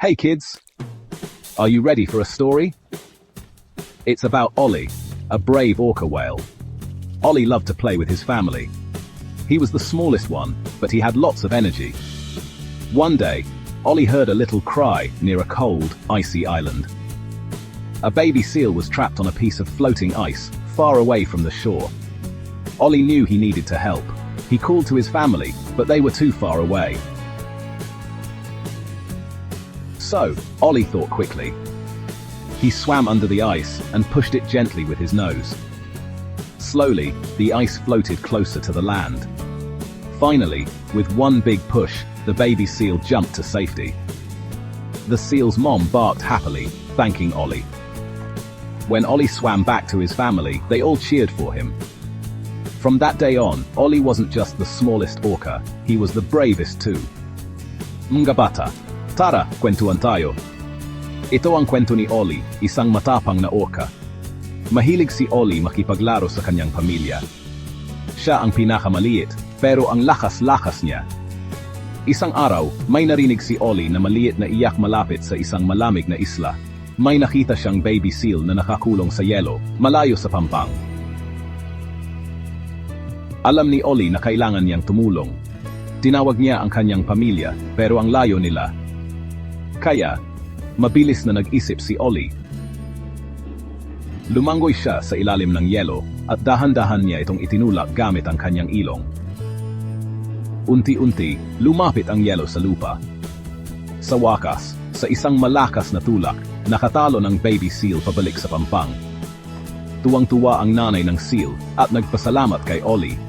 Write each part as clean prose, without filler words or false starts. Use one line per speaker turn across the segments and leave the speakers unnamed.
Hey kids! Are you ready for a story? It's about Ollie, a brave orca whale. Ollie loved to play with his family. He was the smallest one, but he had lots of energy. One day, Ollie heard a little cry near a cold, icy island. A baby seal was trapped on a piece of floating ice, far away from the shore. Ollie knew he needed to help. He called to his family, but they were too far away. So, Ollie thought quickly. He swam under the ice and pushed it gently with his nose. Slowly, the ice floated closer to the land. Finally, with one big push, the baby seal jumped to safety. The seal's mom barked happily, thanking Ollie. When Ollie swam back to his family, they all cheered for him. From that day on, Ollie wasn't just the smallest orca, he was the bravest too. Mga bata, tara, kwentuhan tayo. Ito ang kwento ni Ollie, isang matapang na orca. Mahilig si Ollie makipaglaro sa kanyang pamilya. Siya ang pinakamaliit, pero ang lakas-lakas niya. Isang araw, may narinig si Ollie na maliit na iyak malapit sa isang malamig na isla. May nakita siyang baby seal na nakakulong sa yelo, malayo sa pampang. Alam ni Ollie na kailangan niyang tumulong. Tinawag niya ang kanyang pamilya, pero ang layo nila. Kaya, mabilis na nag-isip si Ollie. Lumangoy siya sa ilalim ng yelo at dahan-dahan niya itong itinulak gamit ang kanyang ilong. Unti-unti, lumapit ang yelo sa lupa. Sa wakas, sa isang malakas na tulak, nakatalo ng baby seal pabalik sa pampang. Tuwang-tuwa ang nanay ng seal at nagpasalamat kay Ollie.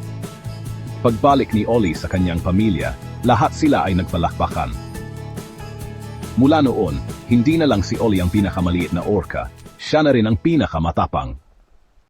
Pagbalik ni Ollie sa kanyang pamilya, lahat sila ay nagpalakpakan. Mula noon, hindi na lang si Ollie ang pinakamaliit na orca, siya na rin ang pinakamatapang.